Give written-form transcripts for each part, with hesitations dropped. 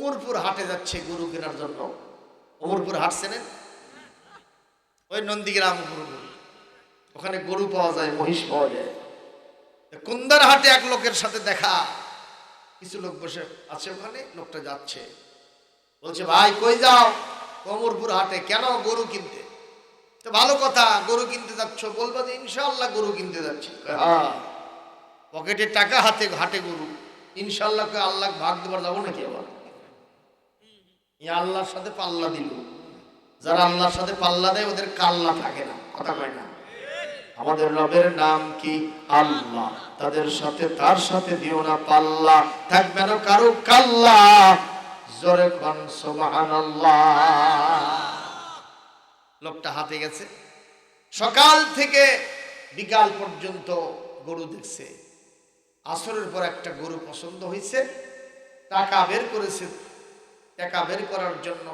ওমরপুর হাটে যাচ্ছে গরু কেনার জন্য। ওমরপুর হাট চেনেন? ওই নন্দীগ্রাম ওমরপুর, ওখানে গরু পাওয়া যায়, মহিষ পাওয়া যায়। কুন্দার হাটে এক লোকের সাথে দেখা, কিছু লোক বসে আছে ওখানে। লোকটা যাচ্ছে, বলছে ভাই কই যাও? ওমরপুর হাটে। কেন? গরু কিনতে। তো ভালো কথা, গরু কিনতে যাচ্ছ, বলবো যে ইনশাআল্লাহ গরু কিনতে যাচ্ছি। হ্যাঁ, পকেটে টাকা, হাতে হাটে গরু, ইনশাআল্লাহ। আল্লাহ ভাগ দেবার যাবো নাকি আবার? আল্লাহর সাথে পাল্লা দিল। যারা আল্লাহর সাথে পাল্লা দেয় ওদের কাল্লা থাকে না, কথা কয় না। আমাদের রবের নাম কি? আল্লাহ। তাদের সাথে তার সাথে দিও না পাল্লা, থাকবে না কারো কাল্লা। জোরে কোন সুবহানাল্লাহ। লোকটা হাতে গেছে, সকাল থেকে বিকাল পর্যন্ত গরু দেখছে। আসরের পর একটা গরু পছন্দ হয়েছে, টাকা বের করেছে। টাকা বের করার জন্য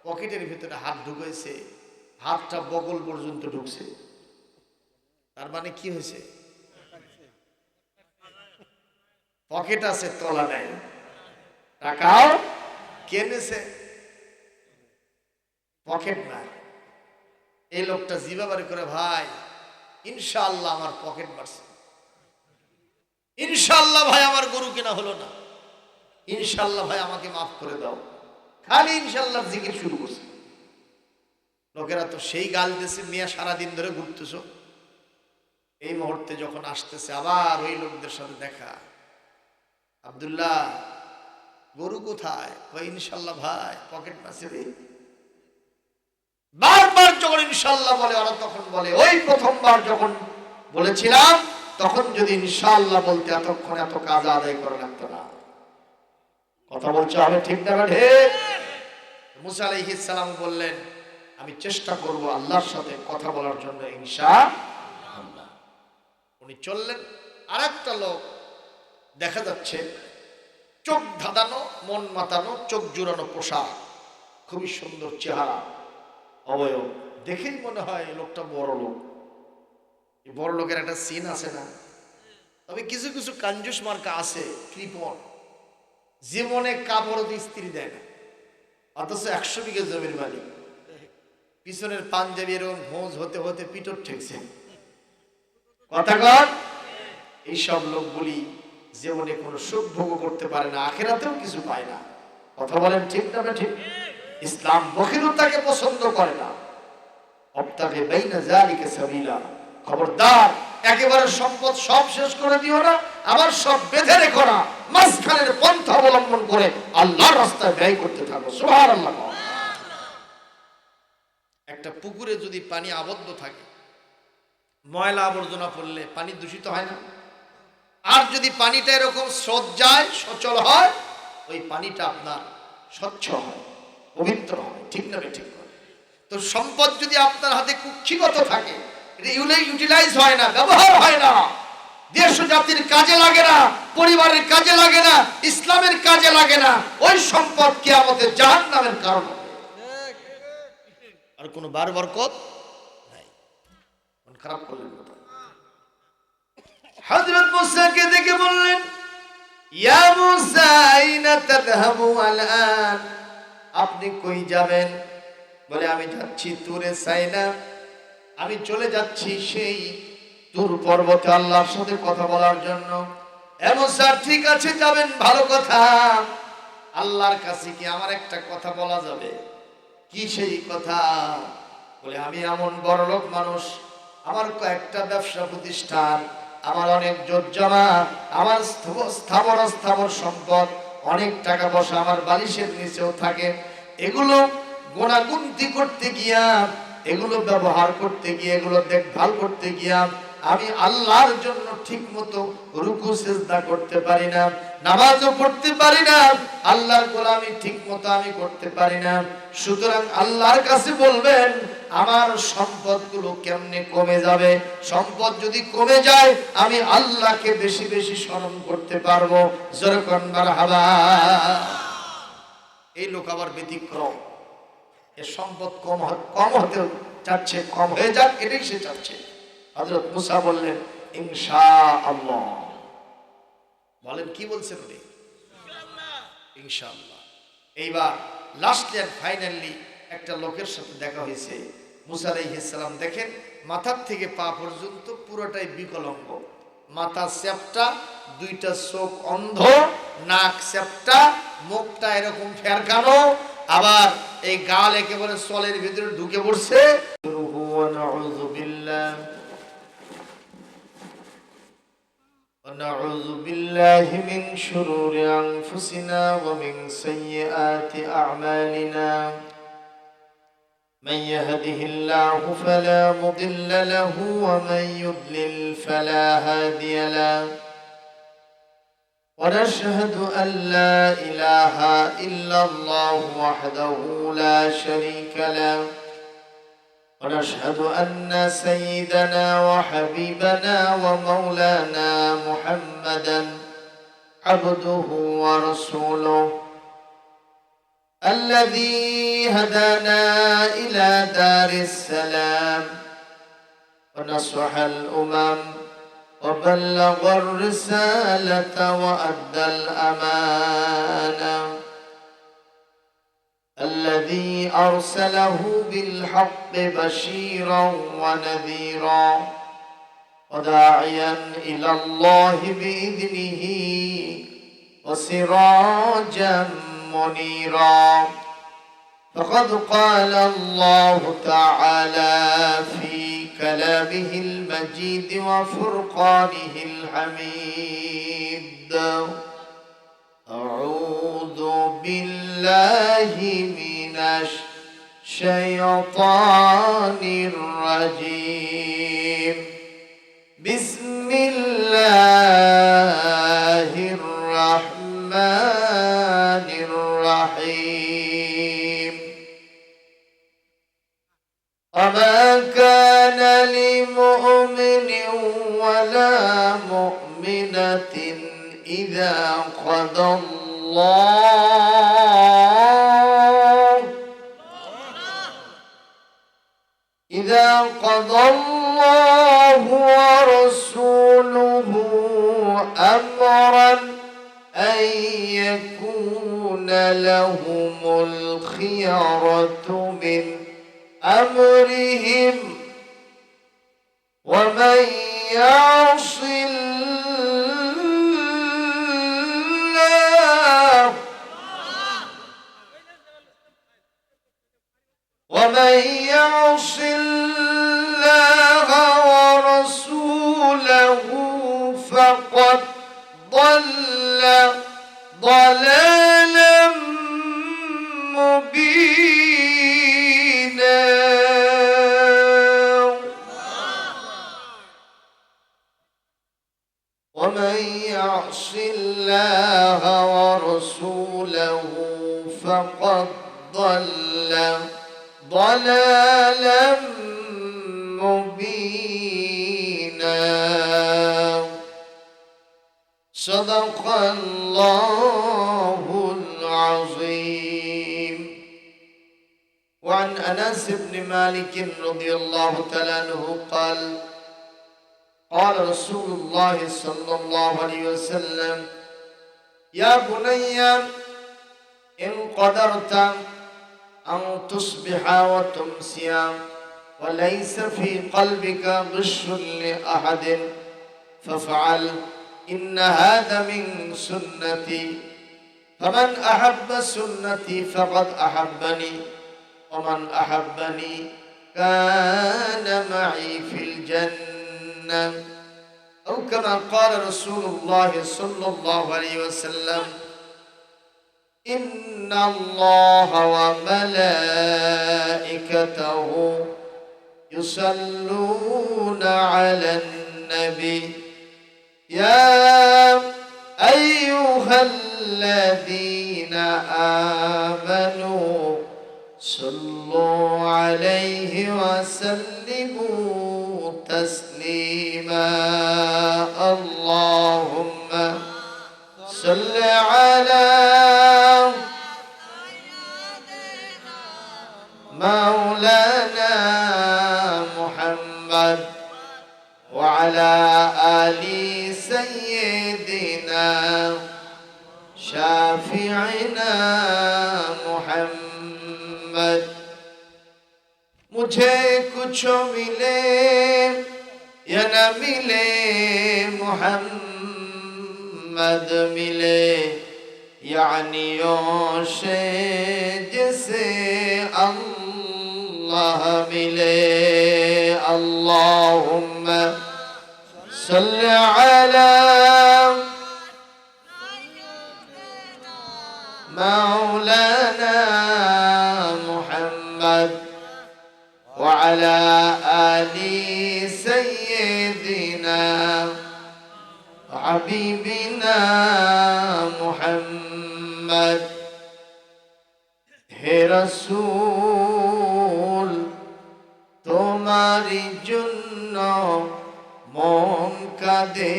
পকেটের ভিতরে হাত ঢুকেছে, হাতটা বগল পর্যন্ত ঢুকছে। তার মানে কি হয়েছে? পকেট আছে, তলা নাই, টাকাও কেনেছে, পকেট নাই। এই লোকটা জিভা বাড়ি করে, ভাই ইনশাআল্লাহ আমার পকেট বাড়ছে, ইনশাআল্লাহ ভাই আমার গরু কেনা হলো না, ইনশাআল্লাহ ভাই আমাকে মাফ করে দাও। খালি ইনশাআল্লাহ জিকির শুরু করছে। লোকেরা তো সেই গাল দিয়েছে, মিয়া সারাদিন ধরে ঘুরতেছ। এই মুহূর্তে যখন আসতেছে আবার ওই লোকদের সাথে দেখা, আব্দুল্লাহ গরু কোথায়? ভাই ইনশাআল্লাহ ভাই পকেট মাসে। বারবার যখন ইনশাআল্লাহ বলে, ওরা তখন বলে ওই প্রথমবার যখন বলেছিলাম তখন যদি ইনশাআল্লাহ বলতে এতক্ষণ এত কাজ আদায় করে লাগতো না। কথা বলছো আমি ঠিক না? ঠিক। মুসা আলাইহিস সালাম বললেন আমি চেষ্টা করব আল্লাহর সাথে কথা বলার জন্য ইনশাআল্লাহ। উনি চললেন। আর একটা লোক দেখা যাচ্ছে, চোখ ধাঁধানো, মন মাতানো, চোখ জুড়ানো পোশাক, খুবই সুন্দর চেহারা, অবয়ব, দেখেই মনে হয় লোকটা বড় লোক। এই বড় লোকের একটা সিন আছে না? তবে কিছু কিছু কাঞ্জুস মার্কা আছে, কৃপণ, জীবনে কাপড় স্ত্রী দেয় না, অথচ 100 বিঘা জমির মালিক। পিছনের পাঞ্জাবি এরকম ভোজ হতে হতে পিঠর ঠেকছে। কথা কন। এইসব লোকগুলি জীবনে কোনো সুখ ভোগ করতে পারে না, আখিরাতেও কিছু পায় না। কথা বলেন ঠিক না? ঠিক। ইসলাম বখিলতাকে পছন্দ করে না। অবতাগে বাইনা যালিকা সাবিলা। খবরদার, একেবারে সম্পদ সব শেষ করে দিও না, আবার সব বেঁধে রেখো না। মাঝখানের পন্থা অবলম্বন করে আল্লাহর রাস্তায় ব্যয় করতে থাকো। সুবহানাল্লাহ। একটা পুকুরে যদি পানি আবদ্ধ থাকে, ময়লা আবর্জনা পড়লে পানি দূষিত হয় না? আর যদি পানিটা এরকম স্রোত যায়, সচল হয়, ওই পানিটা আপনার স্বচ্ছ হয়, পবিত্র হয়। ঠিক না? ঠিক। তো সম্পদ যদি আপনার হাতে কুক্ষিগত থাকে, ইউটিলাইজ হয় না, ব্যবহার হয় না, দেশ ও জাতির কাজে লাগে না, পরিবারের কাজে লাগে না, ইসলামের কাজে লাগে না, ওই সম্পদ কিয়ামতের জাহান্নামের কারণ হবে। আর কোনো বরকত নাই। মন খারাপ করলেন কথা। হযরত মুসাকে দেখে বললেন, ইয়া মুসা আইনা তাযহাবু আলআন? আপনি কই যাবেন? বলে আমি যাচ্ছি তুরে সাইনা, আমি চলে যাচ্ছি সেই তুর পর্বতে আল্লাহর সাথে কথা বলার জন্য। এ মুসা ঠিক আছে যাবেন, ভালো কথা। আল্লাহর কাছে কি আমার একটা কথা বলা যাবে? কি সেই কথা? বলে আমি এমন বড়লোক মানুষ, আমার কয়েকটা ব্যবসা প্রতিষ্ঠান, আমার অনেক জমা, আমার স্থাবর সম্পদ, অনেক টাকা পয়সা আমার বালিশের নিচেও থাকে। এগুলো গোনাগুনতি করতে গিয়া, এগুলো ব্যবহার করতে গিয়ে, এগুলো দেখভাল করতে গিয়া আমি আল্লাহর জন্য ঠিক মতো রুকু সিজদা করতে পারি না, নামাজও পড়তে পারি না, আল্লাহর গোলামি ঠিক মতো আমি করতে পারি না। সুতরাং আল্লাহর কাছে বলবেন আমার সম্পদগুলো কেমনে কমে যাবে। সম্পদ যদি কমে যায় আমি আল্লাহকে বেশি বেশি স্মরণ করতে পারবো। জোরে কোন মারহাবা। এই লোক আবার ব্যতিক্রম, এর সম্পদ কম হতে চাচ্ছে, কম হয়ে যাক এটাই সে চাচ্ছে। হযরত মুসা বললেন ইনশাআল্লাহ। বলেন কি বলছেন উনি? ইনশাআল্লাহ। এইবার লাস্টলি এন্ড ফাইনালি একটা লোকের সাথে দেখা হয়েছে। মুসা আলাইহিস সালাম দেখেন মাথার থেকে পা পর্যন্ত পুরোটাই বিকলঙ্গ, মাথা চ্যাপ্টা, দুইটা চোখ অন্ধ, নাক চ্যাপ্টা, মুখটা এরকম ফেরকানো, আবার এই গাল একেবারে চলের ভিতরে ঢুকে পড়ছে। ونعوذ بالله من شرور أنفسنا ومن سيئات أعمالنا من يهده الله فلا مضل له ومن يضلل فلا هادي له ونشهد أن لا إله إلا الله وحده لا شريك له ونشهد أن سيدنا وحبيبنا ومولانا محمدا عبده ورسوله الذي هدانا إلى دار السلام ونصح الأمم وبلغ الرسالة وأدى الأمانة الذي أرسله بالحق بشيرا ونذيرا وداعيا إلى الله بإذنه وسراجا منيرا فقد قال الله تعالى في كلامه المجيد وفرقانه الحميد أعوذ بالله من الشيطان الرجيم بسم الله الرحمن الرحيم وما كان لمؤمن ولا مؤمنة إذا قضى الله ورسوله أمرا أن يكون لهم الخيرة من أمرهم ومن يعص الله ورسوله فقد ضل ضلالا مبينا ومن يعص الله ورسوله فقد ضل ضلالا مبينا صدق الله العظيم. وعن أنس بن مالك رضي الله تعالى عنه قال قال رسول الله صلى الله عليه وسلم يا بني إن قدرت أن تصبح وتمسي وليس في قلبك غش لأحد فافعل إن هذا من سنتي فمن أحب سنتي فقد أحبني ومن أحبني كان معي في الجنة أو كما قال رسول الله صلى الله عليه وسلم إن الله وملائكته يصلون على النبي يا أيها الذين آمنوا صلوا عليه وسلموا تسليما اللهم صل على مولانا محمد وعلى آل سيدنا شافعنا मुझे कुछ मिले या न मिले मोहम्मद मिले यानियों से जिसे अल्लाह मिले अल्लाहुम्मा सल्ली अला मौलाना मुहम्मद वअला आलि सय्यिदिना हबीबिना मुहम्मद हे रसूल तुम्हारी জন্য মন কাঁদে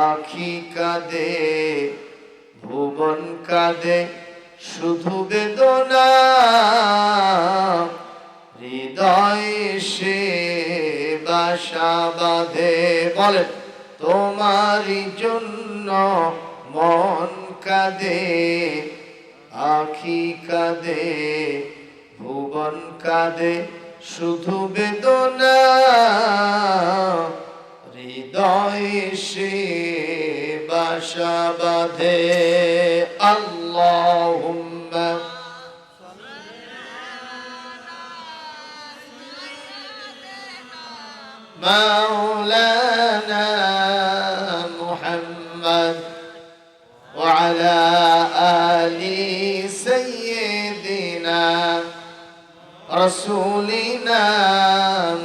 আখি কাঁদে ভুবন কাঁদে শুধু বেদনা হৃদয়ে সে বাসা বাঁধে বলেন তোমারই জন্য মন কাঁদে আখি কাঁদে ভুবন কাঁদে শুধু বেদনা হৃদয়ে সে বাসা বাঁধে আল্লাহুম্মা مولانا محمد وعلى آل سيدنا رسولنا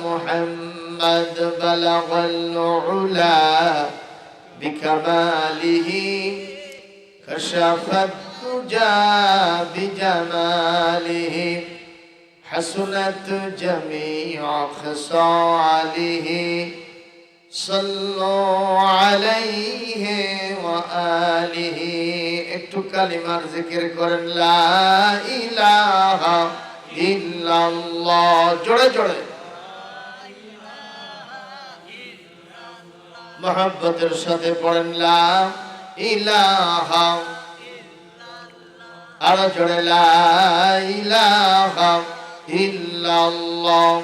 محمد بلغ العلا بكماله كشف الدجى بجماله حسنت جميع خصاله صلوا عليه وآله একটু কালিমার জিকির করেন লা ইলাহা ইল্লাল্লাহ জোরে জোরে মহব্বতের সাথে পড়েন লা ইলাহা আরো জোরে লা ইলাহা ইল্লাল্লাহ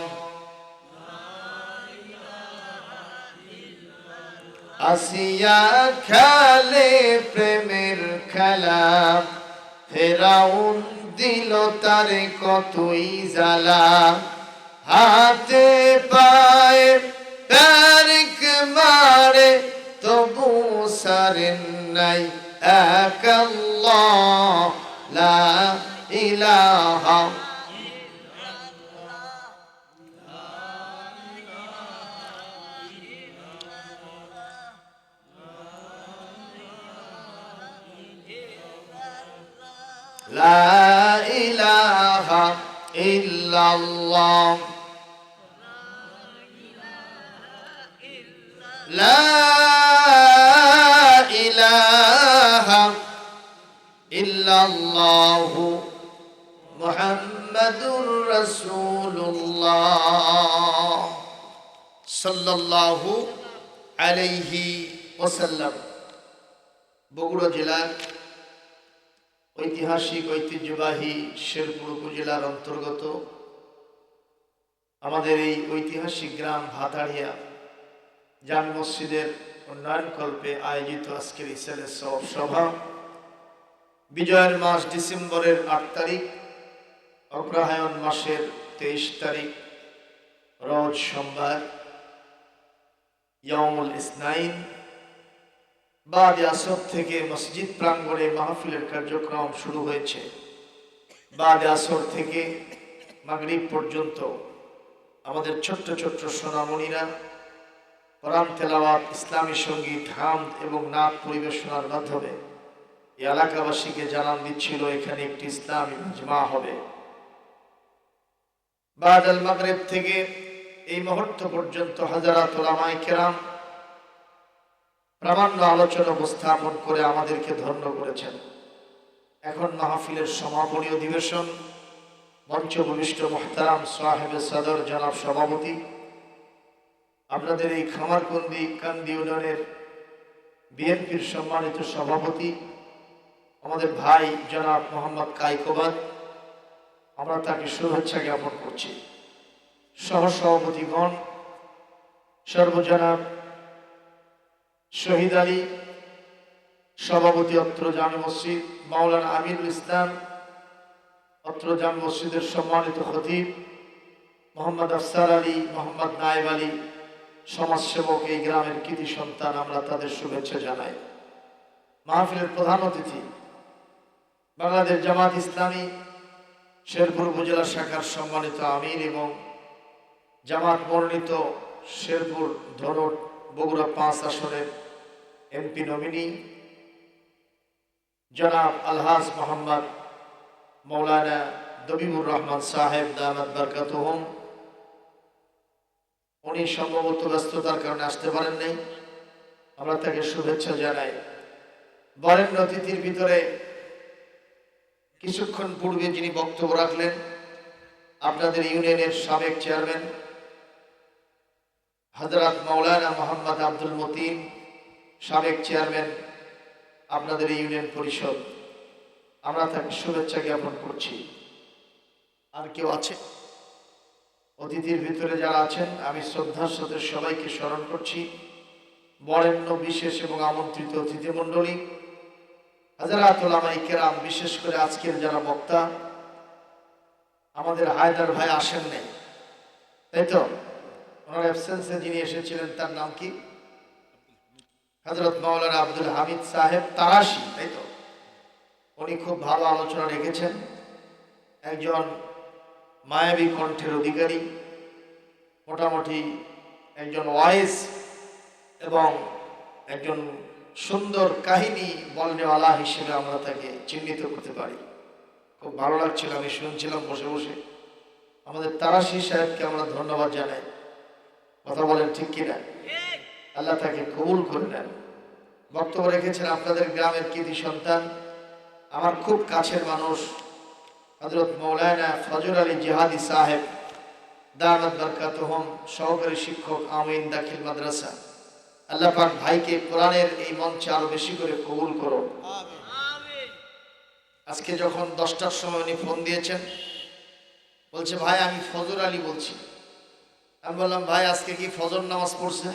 আসিয়া খেলে প্রেমের খেলা ফেরাউন দিল তারে কতই জ্বালা হাতে পায়ে তারিক মারে তবু সারেন নাই এক আল্লাহ লা ইলাহা لا إله إلا الله لا إله إلا الله محمد رسول الله صلى الله عليه وسلم বগুড়া জেলার ঐতিহাসিক ঐতিহ্যবাহী শেরপুর উপজেলার অন্তর্গত আমাদের এই ঐতিহাসিক গ্রাম ভাতাড়িয়া জামে মসজিদের উন্নয়নকল্পে আয়োজিত আজকের ইসলামের সভা বিজয়ের মাস ডিসেম্বরের ৮ তারিখ অগ্রহায়ণ মাসের ২৩ তারিখ রোজ সোমবার ইয়াউমুল ইসনাইন বাদ আসর থেকে মসজিদ প্রাঙ্গণে মাহফিলের কার্যক্রম শুরু হয়েছে। বাদ আসর থেকে মাগরিব পর্যন্ত আমাদের ছোট্ট ছোট্ট সোনামণিরা কোরআন তেলাওয়াত, ইসলামী সঙ্গীত, হামদ এবং নাত পরিবেশনার মাধ্যমে এই এলাকাবাসীকে জানান দিচ্ছিল এখানে একটি ইসলামী মাজমা হবে। বাদ আল মাগরিব থেকে এই মুহূর্ত পর্যন্ত হাজারাত উলামায়ে কেরাম প্রামাণ্য আলোচনা উপস্থাপন করে আমাদেরকে ধন্য করেছেন। এখন মাহফিলের সমাপনী অধিবেশন মঞ্চ ভূমিষ্ঠ মুহতারাম সাহেবে সদর জনাব সভাপতি, আপনাদের এই খামারকান্দি ইউনিয়নের বিএনপির সম্মানিত সভাপতি আমাদের ভাই জনাব মোহাম্মদ কায়কোবাদ, আমরা তাকে শুভেচ্ছা জ্ঞাপন করছি। সহসভাপতিগণ, সর্বজনাব শহীদ আলী সভাপতি অত্র জামে মসজিদ, মাওলানা আমিরুল ইসলাম অত্র জামে মসজিদের সম্মানিত খতিব মোহাম্মদ আফসার আলী, মোহাম্মদ নায়েব আলী, সমাজসেবক, এই গ্রামের কৃতি সন্তান, আমরা তাদের শুভেচ্ছা জানাই। মাহফিলের প্রধান অতিথি বাংলাদেশ জামাত ইসলামী শেরপুর উপজেলা শাখার সম্মানিত আমির এবং জামাত মনোনীত শেরপুর ধরট বগুড়া 5 আসনের এমপি নমিনি জনাব আলহাজ মোহাম্মদ মৌলানা দবিবুর রহমান সাহেব দামাত বরকাতুহুম, উনি সম্ভবত ব্যস্ততার কারণে আসতে পারেন নাই, আমরা তাকে শুভেচ্ছা জানাই। বরেণ্য অতিথির ভিতরে কিছুক্ষণ পূর্বে যিনি বক্তব্য রাখলেন আপনাদের ইউনিয়নের সাবেক চেয়ারম্যান হযরত মাওলানা মোহাম্মদ আব্দুল মতিন, সাবেক চেয়ারম্যান আপনাদের ইউনিয়ন পরিষদ, আমরা তাকে শুভেচ্ছা জ্ঞাপন করছি। আর কেউ আছে অতিথির ভিতরে যারা আছেন, আমি শ্রদ্ধার সাথে সবাইকে স্মরণ করছি। বরেণ্য বিশেষ এবং আমন্ত্রিত অতিথি মণ্ডলী, হযরত উলামায়ে কেরাম, বিশেষ করে আজকের যারা বক্তা, আমাদের হায়দার ভাই আসেন নাই, তাই তো? ওনার অ্যাবসেন্সে যিনি এসেছিলেন তার নাম কি? হযরত মাওলানা আব্দুল হামিদ সাহেব তারাশি, তাই তো? উনি খুব ভালো আলোচনা রেখেছেন। একজন মায়াবী কণ্ঠের অধিকারী, মোটামুটি একজন ওয়াইজ এবং একজন সুন্দর কাহিনী বলনেওয়ালা হিসেবে আমরা তাকে চিহ্নিত করতে পারি। খুব ভালো লাগছিল, আমি শুনছিলাম বসে বসে। আমাদের তারাশি সাহেবকে আমরা ধন্যবাদ জানাই। কথা বলেন ঠিক কিনা? আল্লাহ তাকে কবুল করে নেন। বক্তব্য রেখেছেন আপনাদের গ্রামের কৃতি সন্তান, আমার খুব কাছের মানুষ, হযরত মাওলানা ফজল আলী জিহাদি সাহেব দামাত বরকাতুহুম, সহকারী শিক্ষক আমিন দাখিল মাদ্রাসা। আল্লাহ পাক ভাইকে কোরআনের এই মঞ্চে আরো বেশি করে কবুল করুন। আজকে যখন 10টার সময় উনি ফোন দিয়েছেন, বলছে ভাই আমি ফজর আলী বলছি। আমি বললাম ভাই আজকে কি ফজর নামাজ পড়ছে?